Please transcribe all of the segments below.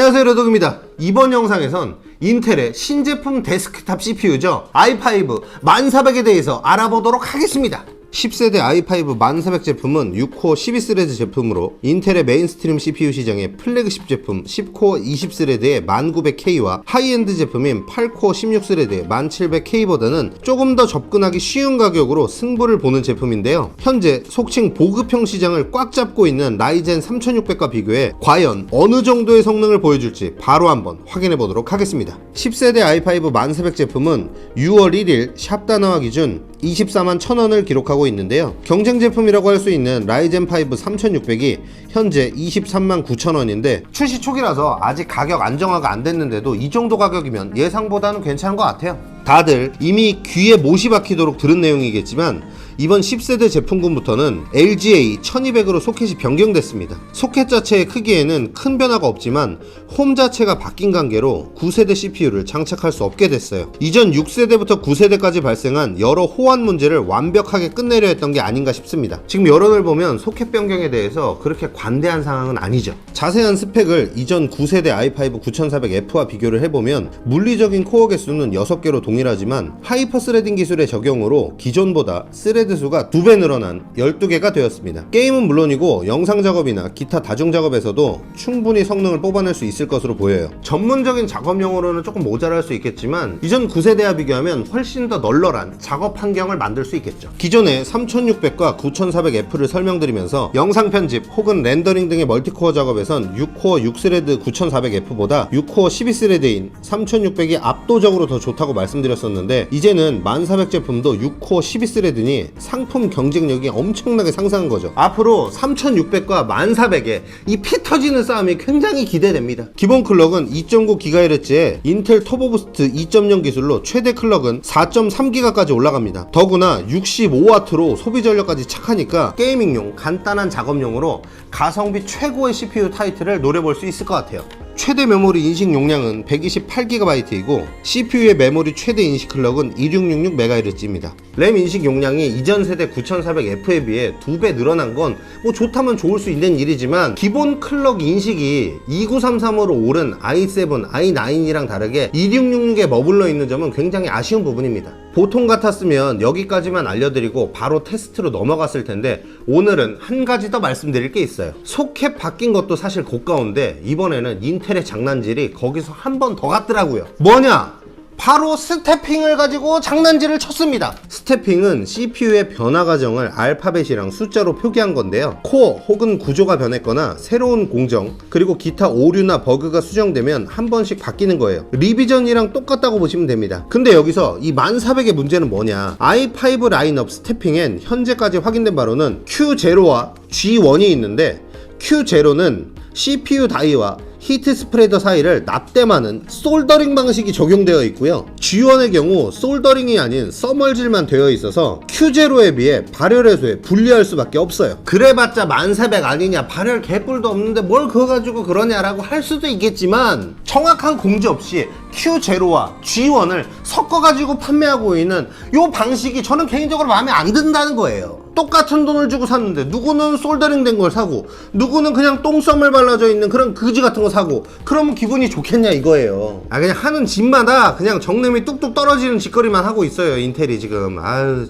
안녕하세요, 레독입니다. 이번 영상에선 인텔의 신제품 데스크탑 CPU죠, i5 1400에 대해서 알아보도록 하겠습니다. 10세대 i5 1400 제품은 6코어 12스레드 제품으로 인텔의 메인스트림 CPU 시장의 플래그십 제품 10코어 20스레드의 1900K와 하이엔드 제품인 8코어 16스레드의 1700K보다는 조금 더 접근하기 쉬운 가격으로 승부를 보는 제품인데요. 현재 속칭 보급형 시장을 꽉 잡고 있는 라이젠 3600과 비교해 과연 어느 정도의 성능을 보여줄지 바로 한번 확인해 보도록 하겠습니다. 10세대 i5 1400 제품은 6월 1일 샵다나와 기준 24만 1000원을 기록하고 있는데요. 경쟁 제품이라고 할 수 있는 라이젠 5 3600이 현재 23만 9천원인데 출시 초기라서 아직 가격 안정화가 안 됐는데도 이 정도 가격이면 예상보다는 괜찮은 것 같아요. 다들 이미 귀에 못이 박히도록 들은 내용이겠지만 이번 10세대 제품군부터는 LGA 1200으로 소켓이 변경됐습니다. 소켓 자체의 크기에는 큰 변화가 없지만 홈 자체가 바뀐 관계로 9세대 CPU를 장착할 수 없게 됐어요. 이전 6세대부터 9세대까지 발생한 여러 호환 문제를 완벽하게 끝내려 했던 게 아닌가 싶습니다. 지금 여론을 보면 소켓 변경에 대해서 그렇게 관대한 상황은 아니죠. 자세한 스펙을 이전 9세대 i5 9400F와 비교를 해보면 물리적인 코어 개수는 6개로 동일하지만 하이퍼 스레딩 기술의 적용으로 기존보다 스레드 수가 2배 늘어난 12개가 되었습니다. 게임은 물론이고 영상 작업이나 기타 다중 작업에서도 충분히 성능을 뽑아낼 수 있을 것으로 보여요. 전문적인 작업용으로는 조금 모자랄 수 있겠지만 이전 9세대와 비교하면 훨씬 더 널널한 작업 환경을 만들 수 있겠죠. 기존의 3600과 9400F를 설명드리면서 영상 편집 혹은 렌더링 등의 멀티코어 작업에선 6코어 6스레드 9400F보다 6코어 12스레드인 3600이 압도적으로 더 좋다고 말씀드렸었는데 이제는 1400 제품도 6코어 12스레드니 상품 경쟁력이 엄청나게 상승한 거죠. 앞으로 3600과 1400의 이 피 터지는 싸움이 굉장히 기대됩니다. 기본 클럭은 2.9GHz의 인텔 터보부스트 2.0 기술로 최대 클럭은 4.3GHz까지 올라갑니다. 더구나 65W로 소비 전력까지 착하니까 게이밍용 간단한 작업용으로 가성비 최고의 CPU 타이틀을 노려볼 수 있을 것 같아요. 최대 메모리 인식 용량은 128GB이고 CPU의 메모리 최대 인식 클럭은 2666MHz입니다. 램 인식 용량이 이전 세대 9400F에 비해 2배 늘어난 건 뭐 좋다면 좋을 수 있는 일이지만 기본 클럭 인식이 2933으로 오른 i7, i9이랑 다르게 2666에 머물러 있는 점은 굉장히 아쉬운 부분입니다. 보통 같았으면 여기까지만 알려드리고 바로 테스트로 넘어갔을 텐데 오늘은 한 가지 더 말씀드릴 게 있어요. 소켓 바뀐 것도 사실 고가운데 이번에는 인텔의 장난질이 거기서 한 번 더 갔더라고요. 뭐냐? 바로 스태핑을 가지고 장난질을 쳤습니다. 스태핑은 CPU의 변화 과정을 알파벳이랑 숫자로 표기한 건데요. 코어 혹은 구조가 변했거나 새로운 공정 그리고 기타 오류나 버그가 수정되면 한 번씩 바뀌는 거예요. 리비전이랑 똑같다고 보시면 됩니다. 근데 여기서 이 1400의 문제는 뭐냐? i5 라인업 스태핑엔 현재까지 확인된 바로는 Q0와 G1이 있는데 Q0는 CPU 다이와 히트 스프레더 사이를 납땜하는 솔더링 방식이 적용되어 있고요. G1의 경우 솔더링이 아닌 써멀질만 되어 있어서 Q0에 비해 발열 해소에 불리할 수밖에 없어요. 그래봤자 1400 아니냐, 발열 개뿔도 없는데 뭘 그거 가지고 그러냐라고 할 수도 있겠지만 정확한 공지 없이 Q0와 G1을 섞어가지고 판매하고 있는 이 방식이 저는 개인적으로 마음에 안 든다는 거예요. 똑같은 돈을 주고 샀는데 누구는 솔더링 된 걸 사고 누구는 그냥 똥썸을 발라져 있는 그런 그지 같은 거 사고 그러면 기분이 좋겠냐 이거예요. 그냥 하는 짓마다 그냥 정냄이 뚝뚝 떨어지는 짓거리만 하고 있어요 인텔이 지금. 아유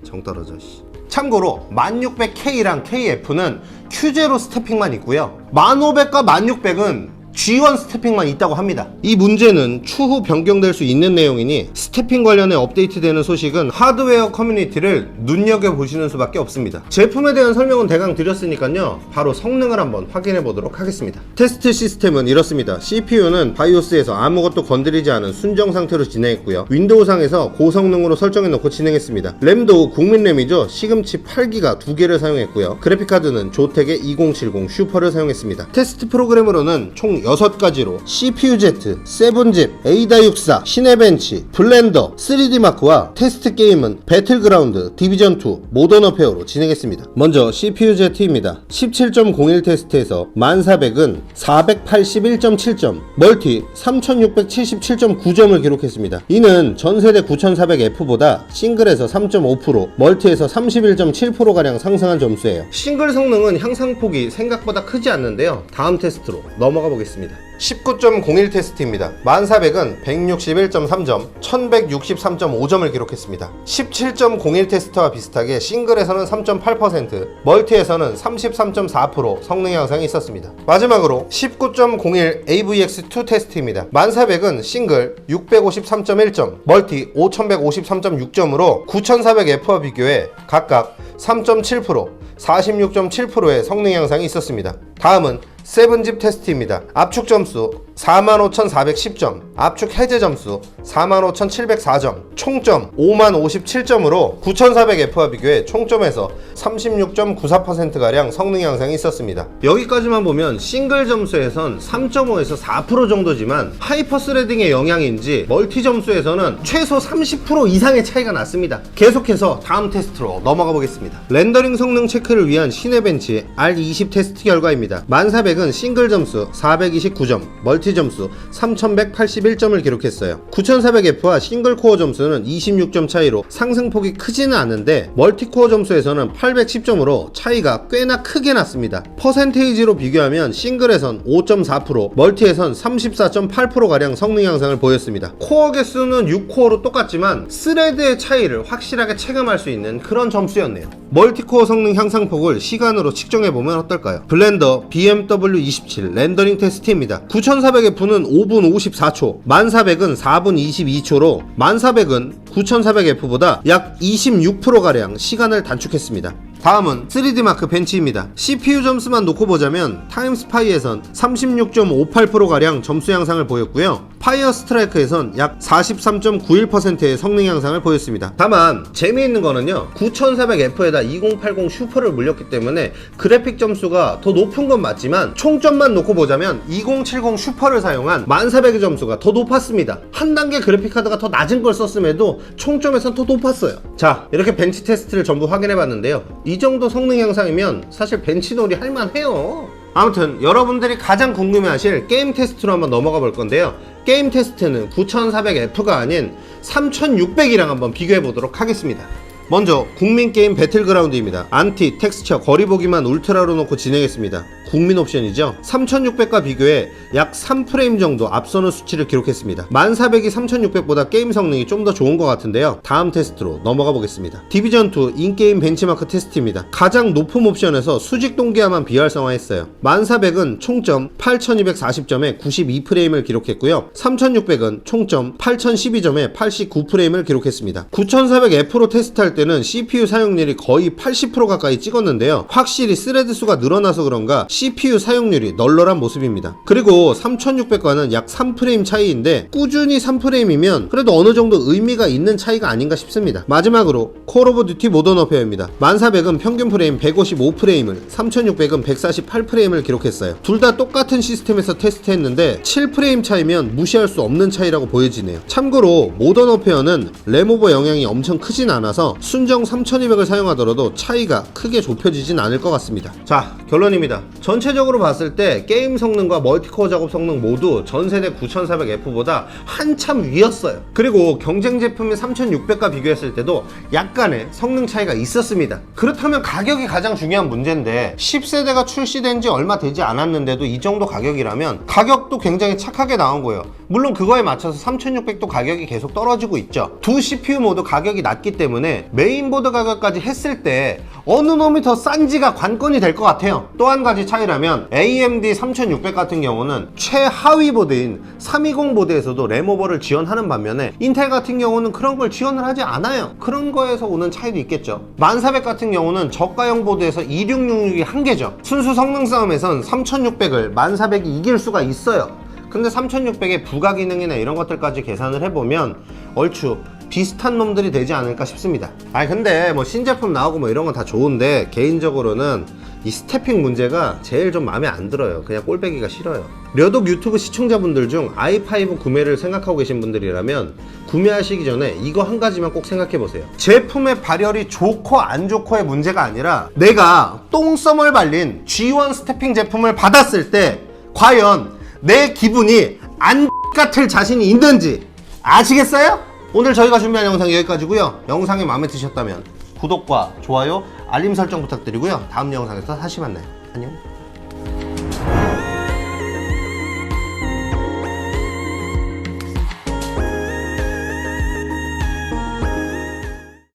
정 떨어져. 참고로 1600K랑 KF는 Q0 스태핑만 있고요. 1500과 1600은 G1 스태핑만 있다고 합니다. 이 문제는 추후 변경될 수 있는 내용이니 스태핑 관련해 업데이트되는 소식은 하드웨어 커뮤니티를 눈여겨보시는 수밖에 없습니다. 제품에 대한 설명은 대강 드렸으니까요. 바로 성능을 한번 확인해 보도록 하겠습니다. 테스트 시스템은 이렇습니다. CPU는 바이오스에서 아무것도 건드리지 않은 순정 상태로 진행했고요. 윈도우상에서 고성능으로 설정해 놓고 진행했습니다. 램도 국민램이죠. 시금치 8기가 2개를 사용했고요. 그래픽카드는 조텍의 2070 슈퍼를 사용했습니다. 테스트 프로그램으로는 총 6가지로 CPU-Z, 7zip, AIDA64, 시네벤치, 블렌더, 3D마크와 테스트 게임은 배틀그라운드, 디비전2, 모던 어페어로 진행했습니다. 먼저 CPU-Z입니다. 17.01 테스트에서 1400은 481.7점, 멀티 3677.9점을 기록했습니다. 이는 전세대 9400F보다 싱글에서 3.5%, 멀티에서 31.7%가량 상승한 점수예요. 싱글 성능은 향상폭이 생각보다 크지 않는데요. 다음 테스트로 넘어가 보겠습니다. 19.01 테스트입니다. 1400은 161.3점, 1163.5점을 기록했습니다. 17.01 테스트와 비슷하게 싱글에서는 3.8%, 멀티에서는 33.4% 성능 향상이 있었습니다. 마지막으로 19.01 AVX2 테스트입니다. 1400은 싱글 653.1점, 멀티 5153.6점으로 9400F와 비교해 각각 3.7%, 46.7%의 성능 향상이 있었습니다. 다음은 7집 테스트입니다. 압축 점수 45,410점, 압축 해제 점수 45,704점, 총점 50,057점으로 9400F와 비교해 총점에서 36.94%가량 성능 향상이 있었습니다. 여기까지만 보면 싱글 점수에선 3.5에서 4% 정도지만 하이퍼 스레딩의 영향인지 멀티 점수에서는 최소 30% 이상의 차이가 났습니다. 계속해서 다음 테스트로 넘어가 보겠습니다. 렌더링 성능 체크를 위한 시네벤치 R20 테스트 결과입니다. 1400은 싱글 점수 429점, 멀티 점수 3181점을 기록했어요. 9400F와 싱글 코어 점수는 26점 차이로 상승폭이 크지는 않은데 멀티 코어 점수에서는 810점으로 차이가 꽤나 크게 났습니다. 퍼센테이지로 비교하면 싱글에선 5.4%, 멀티에선 34.8%가량 성능 향상을 보였습니다. 코어 개수는 6코어로 똑같지만 스레드의 차이를 확실하게 체감할 수 있는 그런 점수였네요. 멀티코어 성능 향상폭을 시간으로 측정해보면 어떨까요? 블렌더 BMW27 렌더링 테스트입니다. 9400F는 5분 54초, 1400은 4분 22초로 1400은 9400F보다 약 26%가량 시간을 단축했습니다. 다음은 3D 마크 벤치입니다. CPU 점수만 놓고 보자면 타임스파이에선 36.58%가량 점수 향상을 보였고요. 파이어 스트라이크에선 약 43.91%의 성능 향상을 보였습니다. 다만 재미있는 거는요, 9400F에다 2080 슈퍼를 물렸기 때문에 그래픽 점수가 더 높은 건 맞지만 총점만 놓고 보자면 2070 슈퍼를 사용한 1400의 점수가 더 높았습니다. 한 단계 그래픽 카드가 더 낮은 걸 썼음에도 총점에선 더 높았어요. 자, 이렇게 벤치 테스트를 전부 확인해 봤는데요, 이 정도 성능 향상이면 사실 벤치놀이 할만해요. 아무튼 여러분들이 가장 궁금해하실 게임 테스트로 한번 넘어가 볼 건데요, 게임 테스트는 9400F가 아닌 3600이랑 한번 비교해 보도록 하겠습니다. 먼저 국민게임 배틀그라운드입니다. 안티, 텍스처, 거리보기만 울트라로 놓고 진행했습니다. 국민 옵션이죠. 3600과 비교해 약 3프레임 정도 앞서는 수치를 기록했습니다. 1400이 3600보다 게임 성능이 좀 더 좋은 것 같은데요, 다음 테스트로 넘어가 보겠습니다. 디비전2 인게임 벤치마크 테스트입니다. 가장 높은 옵션에서 수직 동기화만 비활성화했어요. 1400은 총점 8240점에 92프레임을 기록했고요, 3600은 총점 8012점에 89프레임을 기록했습니다. 9400F로 테스트할 때는 CPU 사용률이 거의 80% 가까이 찍었는데요, 확실히 스레드 수가 늘어나서 그런가 CPU 사용률이 널널한 모습입니다. 그리고 3600과는 약 3프레임 차이인데 꾸준히 3프레임이면 그래도 어느 정도 의미가 있는 차이가 아닌가 싶습니다. 마지막으로 콜 오브 듀티 모던 워페어입니다. 1400은 평균 프레임 155프레임을, 3600은 148프레임을 기록했어요. 둘 다 똑같은 시스템에서 테스트했는데 7프레임 차이면 무시할 수 없는 차이라고 보여지네요. 참고로 모던 워페어는 램오버 영향이 엄청 크진 않아서 순정 3200을 사용하더라도 차이가 크게 좁혀지진 않을 것 같습니다. 자, 결론입니다. 전체적으로 봤을 때 게임 성능과 멀티코어 작업 성능 모두 전세대 9400F보다 한참 위였어요. 그리고 경쟁 제품인 3600과 비교했을 때도 약간의 성능 차이가 있었습니다. 그렇다면 가격이 가장 중요한 문제인데 10세대가 출시된 지 얼마 되지 않았는데도 이 정도 가격이라면 가격도 굉장히 착하게 나온 거예요. 물론 그거에 맞춰서 3600도 가격이 계속 떨어지고 있죠. 두 CPU 모두 가격이 낮기 때문에 메인보드 가격까지 했을 때 어느 놈이 더 싼지가 관건이 될 것 같아요. 또 한 가지 차이라면 AMD 3600 같은 경우는 최하위 보드인 320 보드에서도 램오버를 지원하는 반면에 인텔 같은 경우는 그런 걸 지원을 하지 않아요. 그런 거에서 오는 차이도 있겠죠. 1400 같은 경우는 저가형 보드에서 2666이 한계죠. 순수 성능 싸움에선 3600을 1400이 이길 수가 있어요. 근데 3600의 부가 기능이나 이런 것들까지 계산을 해보면 얼추 비슷한 놈들이 되지 않을까 싶습니다. 근데 뭐 신제품 나오고 뭐 이런 건 다 좋은데 개인적으로는 이 스태핑 문제가 제일 좀 마음에 안 들어요. 그냥 꼴배기가 싫어요. 려독 유튜브 시청자분들 중 i5 구매를 생각하고 계신 분들이라면 구매하시기 전에 이거 한 가지만 꼭 생각해보세요. 제품의 발열이 좋고 안 좋고의 문제가 아니라 내가 똥썸을 발린 G1 스태핑 제품을 받았을 때 과연 내 기분이 안 같을 자신이 있는지 아시겠어요? 오늘 저희가 준비한 영상 여기까지고요. 영상이 마음에 드셨다면 구독과 좋아요, 알림 설정 부탁드리고요. 다음 영상에서 다시 만나요. 안녕.